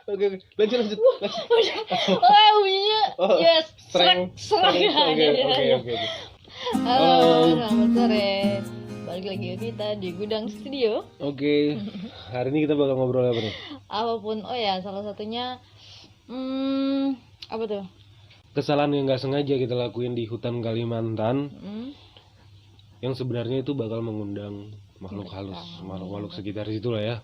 Oke, lanjut. Oh, bunyinya Oh, yes, Streng. serak. Oke. Halo, selamat sore. Balik lagi kita di Gudang Studio. Oke. Hari ini kita bakal ngobrol apa nih? Apapun, oh ya, salah satunya apa tuh? Kesalahan yang nggak sengaja kita lakuin di hutan Kalimantan, yang sebenarnya itu bakal mengundang makhluk halus, makhluk sekitar situ lah ya.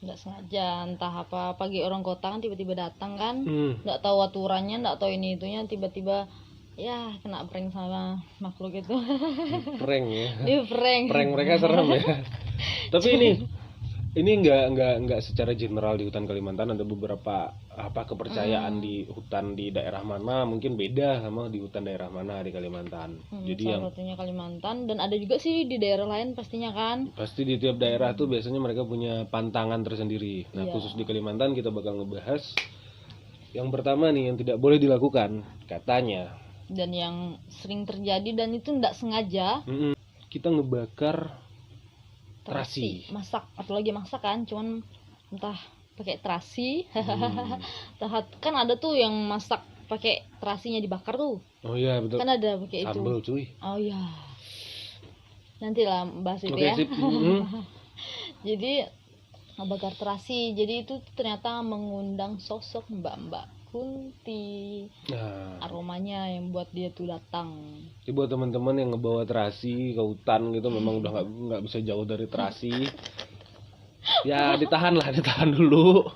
Nggak sengaja, entah apa pagi orang kota kan tiba-tiba datang kan, Hmm. nggak tahu aturannya, nggak tahu ini itunya, tiba-tiba ya kena prank sama makhluk itu. Prank ya. Di prank. Prank mereka serem ya. Tapi ini nggak secara general di hutan Kalimantan, ada beberapa kepercayaan di hutan di daerah mana mungkin beda sama di hutan daerah mana di Kalimantan. Jadi Salah satunya Kalimantan, dan ada juga sih di daerah lain pastinya kan. pasti di tiap daerah tuh biasanya mereka punya pantangan tersendiri. Nah, Iya. khusus di Kalimantan kita bakal ngebahas yang pertama nih yang tidak boleh dilakukan katanya. Dan yang sering terjadi dan itu nggak sengaja, Kita ngebakar terasi. masak, atau lagi masak kan, cuman entah pakai terasi. Entah, kan ada tuh yang masak pakai terasinya dibakar tuh, Oh iya betul. kan ada pakai itu. Sambel cuy. Oh iya, nanti lah bahas itu Oke, ya. sip. Jadi ngebakar terasi, jadi itu ternyata mengundang sosok Mbak Kunti. Nah, Aromanya yang buat dia tuh datang. jadi buat teman-teman yang ngebawa terasi ke hutan gitu, memang udah nggak bisa jauh dari terasi. Ya ditahan dulu.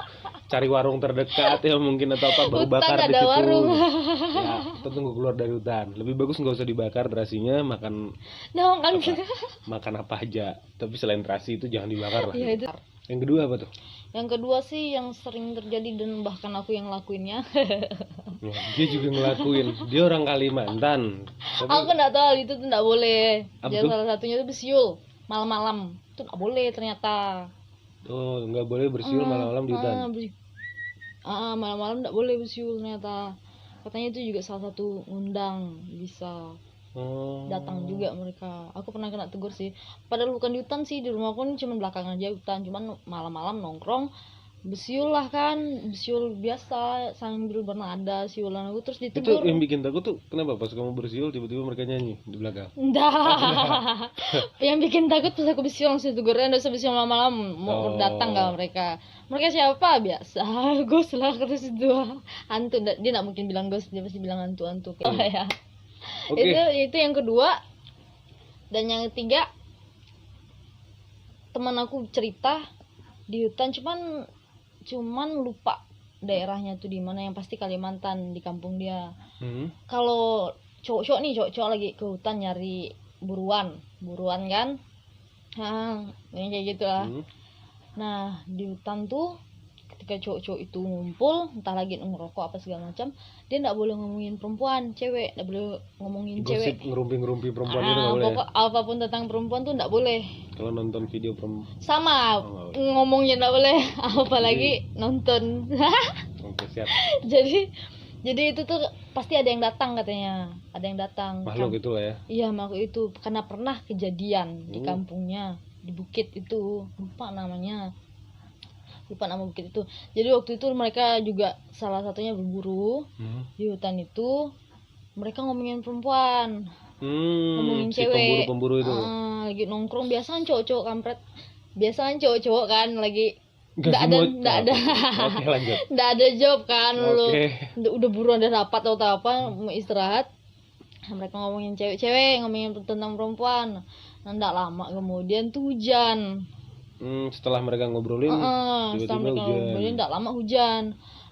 Cari warung terdekat ya mungkin atau apa, baru Hutan bakar di ada situ. warung. Ya, kita tunggu keluar dari hutan. Lebih bagus nggak usah dibakar terasinya, makan Nah kan. apa aja. Tapi selain terasi itu jangan dibakar lah. Ya itu. Yang kedua apa tuh? Yang kedua sih yang sering terjadi dan bahkan aku yang lakuinnya. Wah, dia juga ngelakuin. Dia orang Kalimantan. Tapi Aku nggak tahu hal itu tuh nggak boleh. Apa Jadi tuh? salah satunya tuh bersiul malam-malam. Itu nggak boleh ternyata. oh, nggak boleh bersiul malam-malam di hutan. Malam-malam nggak boleh bersiul ternyata. Katanya itu juga salah satu ngundang bisa Oh. datang juga mereka. Aku pernah kena tegur sih. Padahal bukan di hutan sih, di rumahku ini cuma belakang aja hutan, cuman malam-malam nongkrong bersiul lah kan, bersiul biasa sambil bernada siulan aku terus Itu ditegur. yang bikin takut tuh kenapa pas kamu bersiul tiba-tiba mereka nyanyi di belakang? Nggak. Yang bikin takut pas aku bersiul langsung tegur, nggak usah bersiul malam-malam, mau Oh. datang nggak mereka. Mereka siapa? Biasa ghost lah kata situ. Hantu, dia nggak mungkin bilang ghost, dia pasti bilang hantu-hantu kayak ya. Oke. Itu yang kedua. Dan yang ketiga, teman aku cerita di hutan, cuman lupa daerahnya tuh di mana, yang pasti Kalimantan, di kampung dia. Kalau cowok-cowok lagi ke hutan nyari buruan kan, yang kayak gitu lah. Nah di hutan tuh ketika cowok-cowok itu ngumpul, entah lagi ngerokok apa segala macam, dia nggak boleh ngomongin perempuan, cewek nggak boleh ngomongin Gosip cewek. ngerumpi-ngerumpi perempuan itu nggak boleh. Pokok apapun tentang perempuan tuh nggak boleh. Kalau nonton video Sama nggak boleh. ngomongnya nggak boleh, apalagi nonton. Oke, siap. jadi itu tuh pasti ada yang datang katanya, ada yang datang. Makhluk itulah ya. Iya makhluk itu, karena pernah kejadian di kampungnya, di bukit itu, lupa nama bukit itu. Jadi waktu itu mereka juga salah satunya berburu di hutan itu, mereka ngomongin perempuan, ngomongin Si cewek. pemburu itu. Lagi nongkrong, biasanya cowok-cowok kampret, biasanya cowok-cowok kan lagi Nggak ada Oke, lanjut. nggak ada job kan, Oke. lu udah buruan, ada rapat atau apa mau istirahat, mereka ngomongin cewek-cewek, ngomongin tentang perempuan. Nah, nggak lama kemudian tuh hujan. Setelah mereka ngobrolin, Setelah tiba-tiba mereka hujan. ngobrolin nggak lama hujan.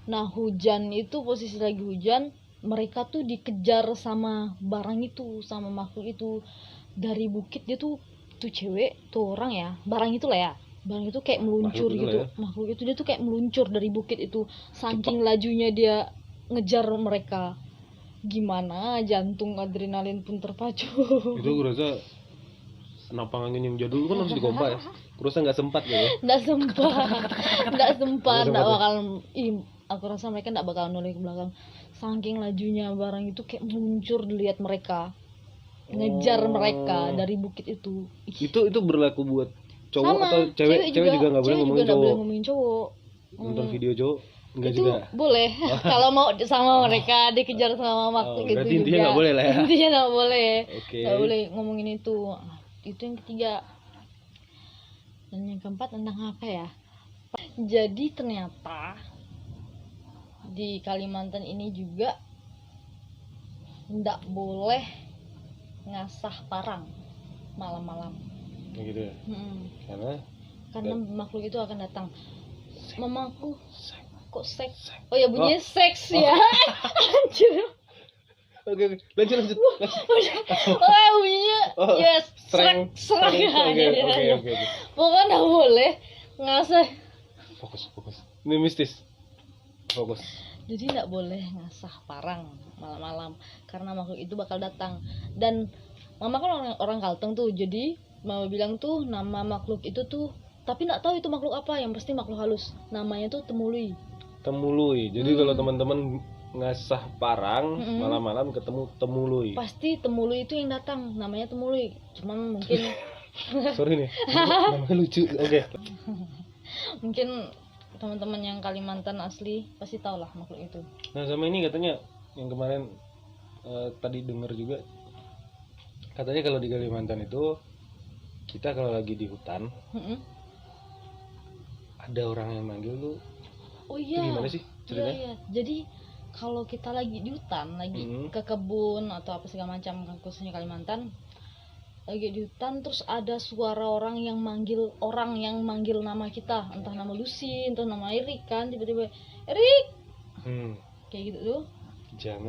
Nah hujan itu, posisi lagi hujan, mereka tuh dikejar sama barang itu, sama makhluk itu dari bukit. Dia tuh cewek tuh orang ya, barang itu lah ya, barang itu kayak meluncur Makhluk itu gitu lah ya. makhluk itu, dia tuh kayak meluncur dari bukit itu, saking lajunya dia ngejar mereka. Gimana, jantung adrenalin pun terpacu. Itu gue rasa napang angin yang jadul kan harus dikompak ya. Gue rasa nggak sempat gitu ya. nggak sempat nggak bakal. Aku rasa mereka nggak bakal noleh ke belakang, saking lajunya barang itu kayak meluncur dilihat mereka, ngejar mereka dari bukit itu. Itu berlaku buat cowok Sama, atau cewek juga nggak boleh ngomongin nggak boleh cowok. ngomongin cowok. nonton video cowok enggak itu juga. boleh kalau mau sama mereka dikejar sama makhluk itu berarti juga. intinya nggak boleh lah ya. Intinya nggak boleh. Oke. Nggak boleh ngomongin itu. Itu yang ketiga. Dan yang keempat tentang apa ya? Jadi ternyata di Kalimantan ini juga nggak boleh ngasah parang malam-malam. Gitu ya. Karena makhluk itu akan datang. Mamaku kok seks? Seks. Oh ya bunyinya seks ya. Anjir. Oke, lanjut. Oh bunyinya yes, Serang. serang. Oke. Pokoknya nggak boleh ngasah. Fokus. Ini mistis. Fokus. Jadi nggak boleh ngasah parang malam-malam karena makhluk itu bakal datang. Dan mama kan orang Kalteng tuh, jadi mama bilang tuh nama makhluk itu tuh, tapi nggak tahu itu makhluk apa, yang pasti makhluk halus. Namanya tuh temului. Jadi kalau teman-teman ngasah parang malam-malam ketemu temului. Pasti temului itu yang datang, namanya temului. Cuman mungkin Sorry nih, namanya lucu. Oke. mungkin teman-teman yang Kalimantan asli pasti tahu lah makhluk itu. Nah sama ini katanya yang kemarin tadi dengar juga, katanya kalau di Kalimantan itu kita kalau lagi di hutan ada orang yang manggil lu. Oh iya. Itu gimana sih ceritanya? Iya. Jadi kalau kita lagi di hutan, lagi ke kebun atau apa segala macam, khususnya Kalimantan, lagi di hutan terus ada suara orang yang manggil nama kita, entah nama Lucy, entah nama Erik kan, tiba-tiba Erik, kayak gitu tuh.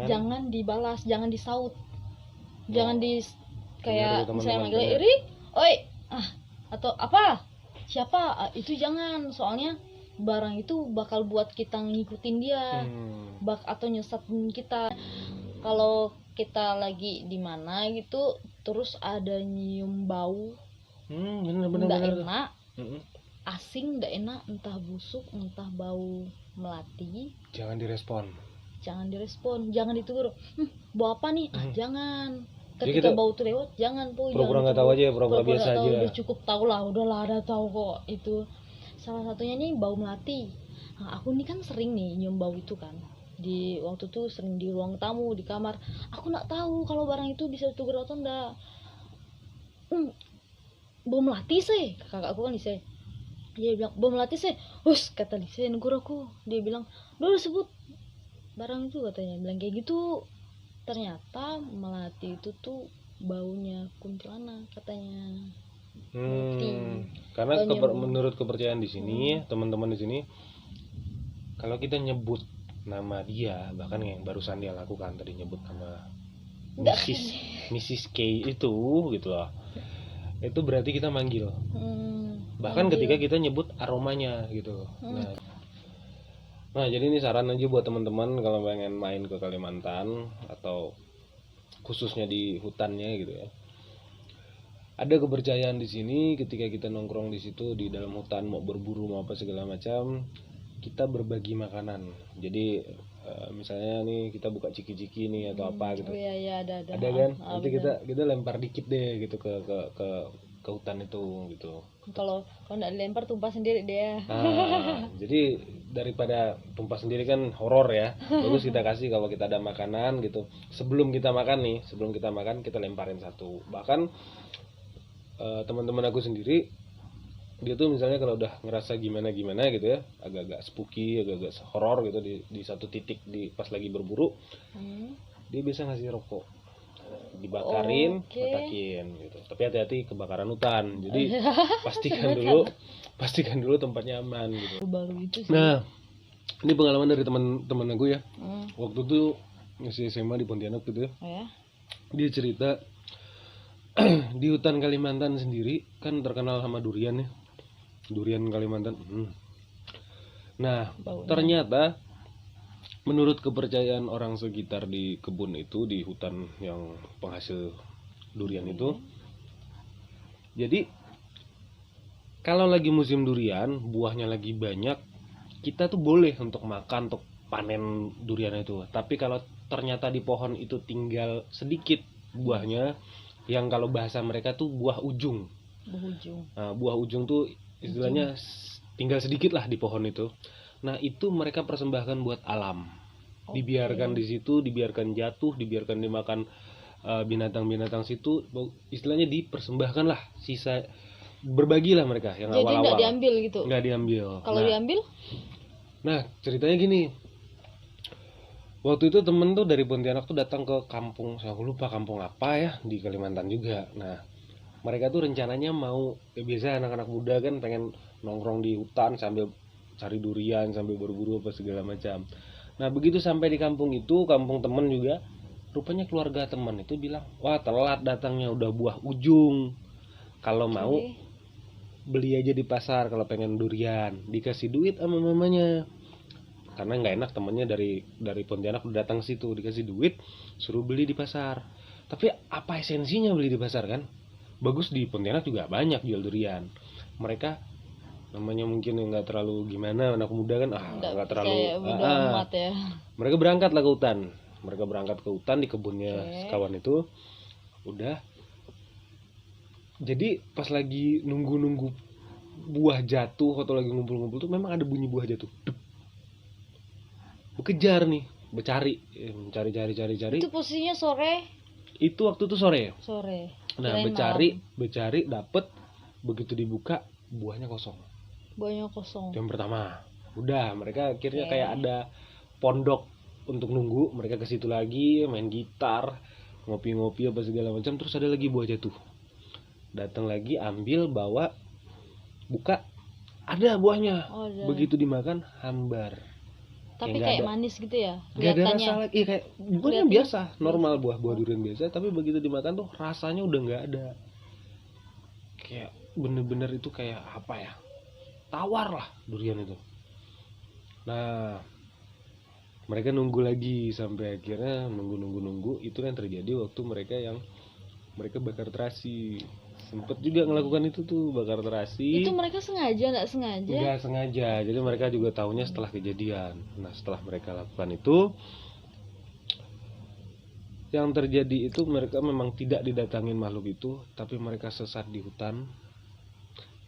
Jangan dibalas, jangan disaut, jangan di kayak misalnya manggil Erik, oi, atau apa, siapa, itu jangan, soalnya barang itu bakal buat kita ngikutin dia, atau nyesatin kita. Kalau kita lagi di mana gitu terus ada nyium bau nggak enak, asing nggak enak, entah busuk entah bau melati, jangan direspon, jangan ditegur, bau apa nih, jangan. Ketika bau tuh lewat jangan pura-pura nggak tahu aja, pura-pura biasa aja. Udah cukup tahu lah, udahlah ada tahu kok itu. Salah satunya nih bau melati. Nah, aku nih kan sering nih nyium bau itu kan. Di waktu tuh sering di ruang tamu, di kamar. Aku nggak tahu kalau barang itu bisa ditegur atau enggak. Bau melati sih, kakakku kan Lise. Dia bilang bau melati sih. Hus, kata Lise, negur aku. Dia bilang, "Dulu sebut barang itu," katanya. Bilang kayak gitu. Ternyata melati itu tuh baunya kuntilanak katanya. Karena menurut kepercayaan di sini, teman-teman di sini, kalau kita nyebut nama dia, bahkan yang barusan dia lakukan tadi nyebut nama Mrs. K itu gitu loh, itu berarti kita manggil. Bahkan ketika kita nyebut aromanya gitu. Nah jadi ini saran aja buat teman-teman kalau pengen main ke Kalimantan atau khususnya di hutannya gitu ya. Ada kepercayaan di sini, ketika kita nongkrong di situ di dalam hutan, mau berburu mau apa segala macam, kita berbagi makanan. Jadi misalnya nih kita buka ciki-ciki nih atau apa gitu. Iya ada kan. Nanti kita lempar dikit deh gitu ke hutan itu gitu. Kalau nggak dilempar tumpah sendiri dia. Jadi daripada tumpah sendiri kan horor ya. Bagus kita kasih kalau kita ada makanan gitu. Sebelum kita makan kita lemparin satu. Bahkan teman-teman aku sendiri, dia tuh misalnya kalau udah ngerasa gimana gitu ya, agak-agak spooky, agak-agak horor gitu di satu titik pas lagi berburu, dia bisa ngasih rokok, dibakarin, letakin gitu. Tapi hati-hati kebakaran hutan, jadi pastikan dulu tempatnya aman gitu. Baru itu sih. Nah ini pengalaman dari teman aku ya. Waktu tuh masih SMA di Pontianak gitu ya. Dia cerita di hutan Kalimantan sendiri kan terkenal sama durian ya, durian Kalimantan. Nah ternyata menurut kepercayaan orang sekitar di kebun itu, di hutan yang penghasil durian itu, jadi kalau lagi musim durian, buahnya lagi banyak, kita tuh boleh untuk makan, untuk panen durian itu. Tapi kalau ternyata di pohon itu tinggal sedikit buahnya, yang kalau bahasa mereka tuh buah ujung. Nah, buah ujung tuh istilahnya tinggal sedikit lah di pohon itu. Nah itu mereka persembahkan buat alam. Oke. Dibiarkan di situ, dibiarkan jatuh, dibiarkan dimakan binatang-binatang situ, istilahnya dipersembahkan lah, sisa berbagilah mereka yang Jadi awal-awal. nggak diambil gitu. Nggak diambil. Kalau diambil? Nah ceritanya gini, waktu itu temen tuh dari Pontianak tuh datang ke kampung, saya lupa kampung apa ya, di Kalimantan juga. Nah mereka tuh rencananya mau, biasa anak-anak muda kan pengen nongkrong di hutan sambil cari durian, sambil berburu apa segala macam. Nah begitu sampai di kampung itu, kampung temen juga, rupanya keluarga teman itu bilang, wah telat datangnya, udah buah ujung, kalau mau beli aja di pasar kalau pengen durian. Dikasih duit sama mamanya, karena nggak enak temennya dari Pontianak udah datang situ, dikasih duit suruh beli di pasar. Tapi apa esensinya beli di pasar kan? Bagus di Pontianak juga banyak jual durian. Mereka namanya mungkin nggak terlalu gimana, anak muda kan, nggak terlalu amat ya. Mereka berangkat lah ke hutan. Mereka berangkat ke hutan di kebunnya sekawan itu. Udah. Jadi pas lagi nunggu buah jatuh atau lagi ngumpul-ngumpul tuh memang ada bunyi buah jatuh. Bekejar nih, cari. Itu posisinya sore. Itu waktu itu sore. Nah, becari dapet, begitu dibuka buahnya kosong. Yang pertama. Udah, mereka akhirnya kayak ada pondok untuk nunggu, mereka ke situ lagi main gitar, ngopi-ngopi apa segala macam, terus ada lagi buah jatuh. Datang lagi, ambil, bawa, buka, ada buahnya. Begitu dimakan hambar. Tapi kayak manis gitu ya. Gak ada rasa lagi, kayak buahnya biasa, normal buah durian biasa, tapi begitu dimakan tuh rasanya udah nggak ada. Kayak bener-bener itu kayak apa ya? Tawar lah durian itu. Nah, mereka nunggu lagi sampai akhirnya nunggu. Itu kan terjadi waktu mereka bakar terasi. Sempet juga ngelakukan itu tuh, bakar terasi. Itu mereka sengaja nggak sengaja? Nggak sengaja. Jadi mereka juga tahunya setelah kejadian. Nah setelah mereka lakukan itu, yang terjadi itu mereka memang tidak didatangin makhluk itu, tapi mereka sesat di hutan.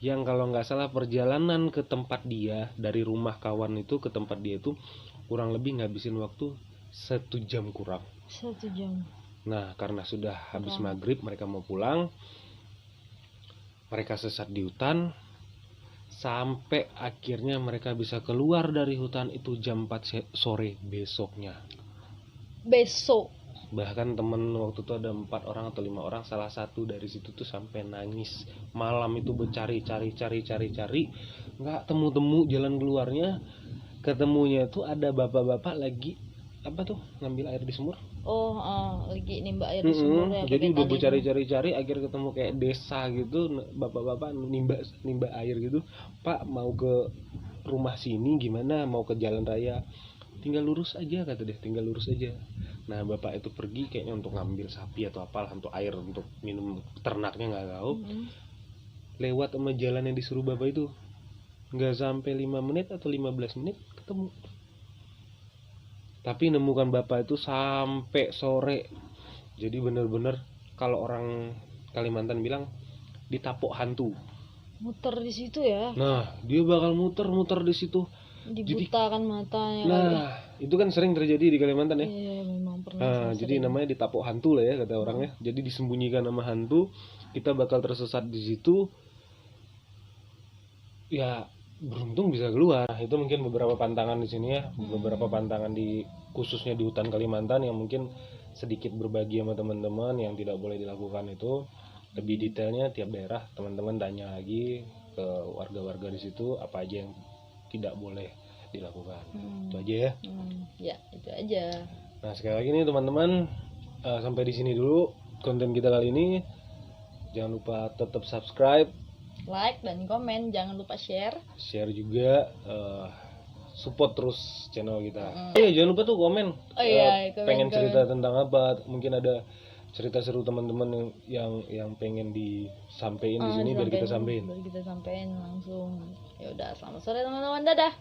Yang kalau nggak salah perjalanan ke tempat dia, dari rumah kawan itu ke tempat dia itu kurang lebih ngabisin waktu 1 jam kurang. 1 jam. Nah karena sudah habis maghrib mereka mau pulang, mereka sesat di hutan sampai akhirnya mereka bisa keluar dari hutan itu jam 4 sore besoknya. Bahkan temen waktu itu ada 4 orang atau 5 orang, salah satu dari situ tuh sampai nangis. Malam itu cari, nggak temu jalan keluarnya. Ketemunya tuh ada bapak-bapak lagi apa tuh ngambil air di sumur. Lagi nimba air di sumur ya. Jadi udah cari, akhirnya ketemu kayak desa gitu, bapak-bapak nimba air gitu. Pak mau ke rumah sini gimana, mau ke jalan raya, tinggal lurus aja kata dia, tinggal lurus aja. Nah bapak itu pergi kayaknya untuk ngambil sapi atau apalah, untuk air untuk minum ternaknya nggak tahu. Lewat sama jalan yang disuruh bapak itu, nggak sampai 5 menit atau 15 menit ketemu. Tapi nemukan bapak itu sampai sore. Jadi bener-bener kalau orang Kalimantan bilang ditapok hantu. Muter di situ ya. Nah dia bakal muter di situ. Dibutakan matanya. Nah itu kan sering terjadi di Kalimantan ya. Iya memang pernah. Jadi namanya ditapok hantu lah ya kata orangnya. Jadi disembunyikan sama hantu, kita bakal tersesat di situ. Ya beruntung bisa keluar. Itu mungkin beberapa pantangan di sini ya, beberapa pantangan khususnya di hutan Kalimantan yang mungkin sedikit berbagi sama teman-teman yang tidak boleh dilakukan itu. Lebih detailnya tiap daerah teman-teman tanya lagi ke warga-warga di situ apa aja yang tidak boleh dilakukan. Itu aja ya. Ya itu aja. Nah sekali lagi nih teman-teman, sampai di sini dulu konten kita kali ini. Jangan lupa tetap subscribe, like dan komen, jangan lupa share juga, support terus channel kita. Jangan lupa tuh komen, pengen cerita tentang apa, mungkin ada cerita seru teman-teman yang pengen disampaikan di sini biar kita sampein langsung. Ya udah, selamat sore teman-teman, dadah.